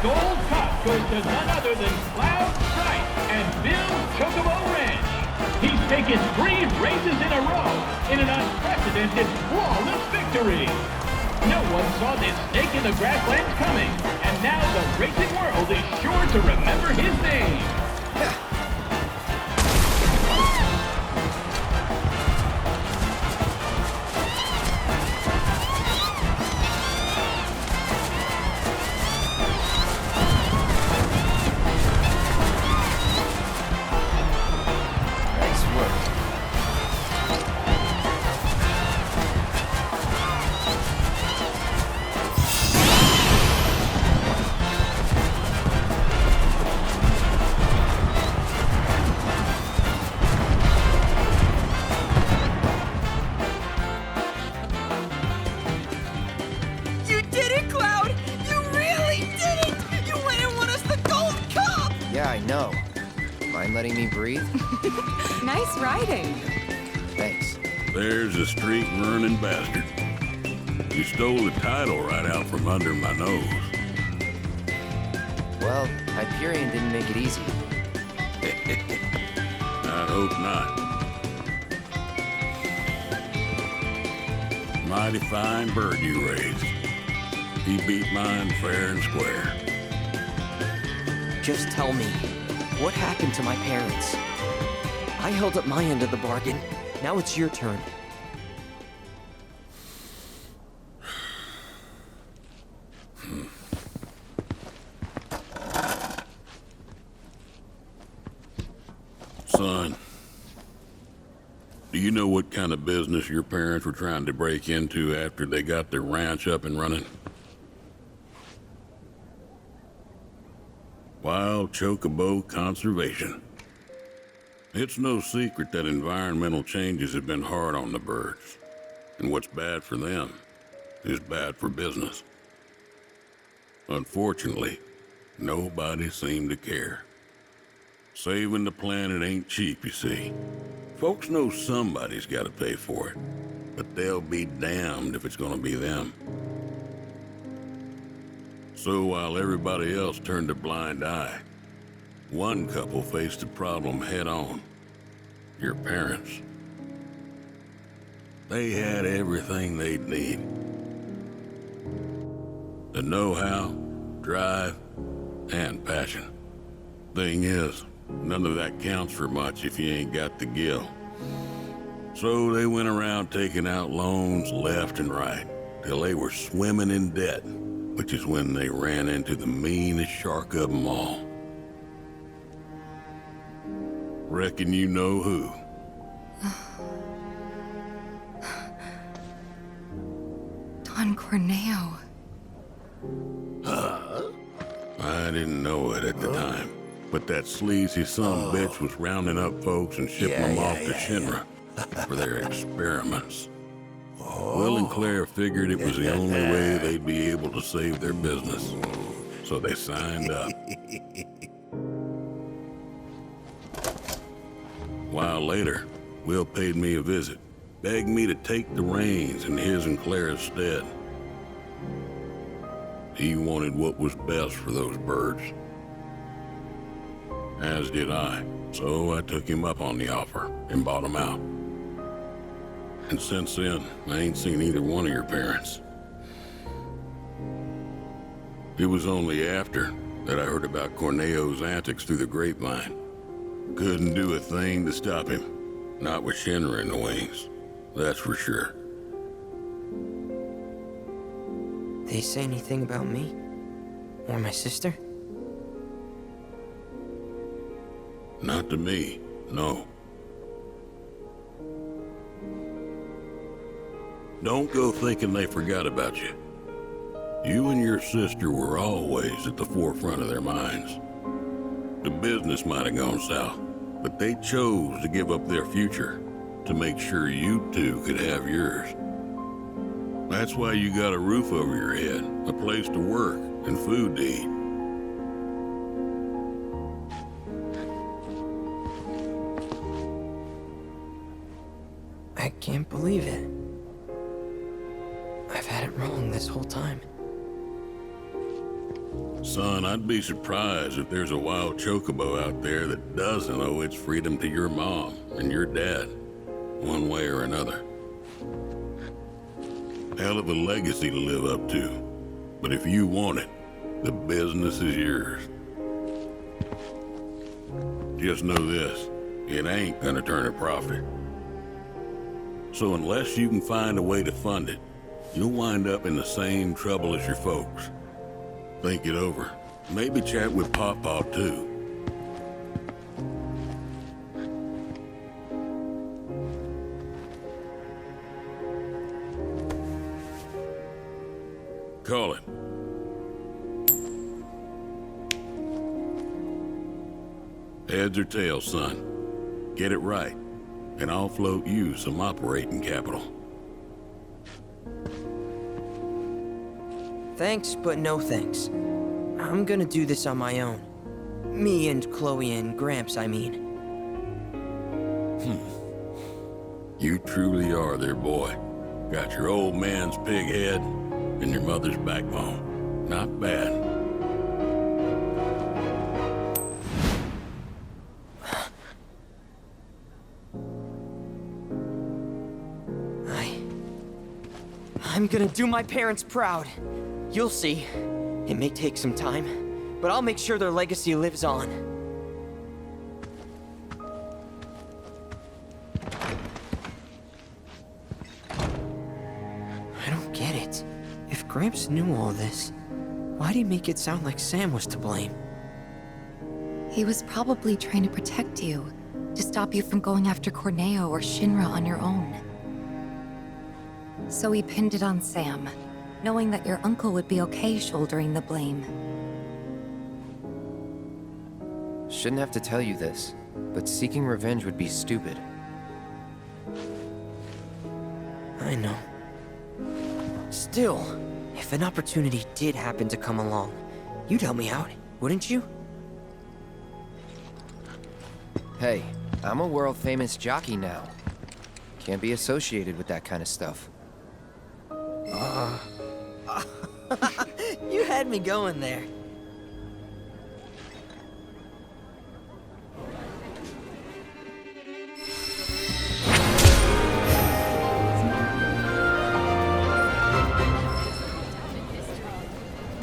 Gold Cup goes to none other than Cloud Stripe and Bill's Chocobo Ranch. He's taken 3 races in a row in an unprecedented, flawless victory. No one saw this snake in the grasslands coming, and now the racing world is sure to remember his name. Letting me breathe? Nice riding. Thanks. There's a street-running bastard. You stole the title right out from under my nose. Well, Hyperion didn't make it easy. I hope not. Mighty fine bird you raised. He beat mine fair and square. Just tell me. What happened to my parents? I held up my end of the bargain. Now it's your turn. Son, do you know what kind of business your parents were trying to break into after they got their ranch up and running? Wild Chocobo conservation. It's no secret that environmental changes have been hard on the birds, and what's bad for them is bad for business. Unfortunately, nobody seemed to care. Saving the planet ain't cheap, you see. Folks know somebody's got to pay for it, but they'll be damned if it's gonna be them. So while everybody else turned a blind eye, one couple faced the problem head on. Your parents. They had everything they'd need. The know-how, drive, and passion. Thing is, none of that counts for much if you ain't got the gil. So they went around taking out loans left and right, till they were swimming in debt. Which is when they ran into the meanest shark of them all. Reckon you know who. Don Corneo. I didn't know it at the time, but that sleazy bitch was rounding up folks and shipping them off to Shinra for their experiments. Will and Claire figured it was the only way they'd be able to save their business, so they signed up. A while later, Will paid me a visit, begged me to take the reins in his and Claire's stead. He wanted what was best for those birds. As did I, so I took him up on the offer and bought him out. And since then, I ain't seen either one of your parents. It was only after that I heard about Corneo's antics through the grapevine. Couldn't do a thing to stop him. Not with Shinra in the wings, that's for sure. They say anything about me? Or my sister? Not to me, no. Don't go thinking they forgot about you. You and your sister were always at the forefront of their minds. The business might have gone south, but they chose to give up their future to make sure you two could have yours. That's why you got a roof over your head, a place to work, and food to eat. I can't believe it. I've had it wrong this whole time. Son, I'd be surprised if there's a wild chocobo out there that doesn't owe its freedom to your mom and your dad, one way or another. Hell of a legacy to live up to, but if you want it, the business is yours. Just know this, it ain't gonna turn a profit. So unless you can find a way to fund it, you'll wind up in the same trouble as your folks. Think it over. Maybe chat with Pawpaw too. Call it. Heads or tails, son. Get it right, and I'll float you some operating capital. Thanks, but no thanks. I'm gonna do this on my own. Me and Chloe and Gramps, I mean. You truly are their boy. Got your old man's pig head and your mother's backbone. Not bad. I'm gonna do my parents proud. You'll see. It may take some time, but I'll make sure their legacy lives on. I don't get it. If Gramps knew all this, why'd he make it sound like Sam was to blame? He was probably trying to protect you, to stop you from going after Corneo or Shinra on your own. So he pinned it on Sam, knowing that your uncle would be okay shouldering the blame. Shouldn't have to tell you this, but seeking revenge would be stupid. I know. Still, if an opportunity did happen to come along, you'd help me out, wouldn't you? Hey, I'm a world-famous jockey now. Can't be associated with that kind of stuff. You had me going there.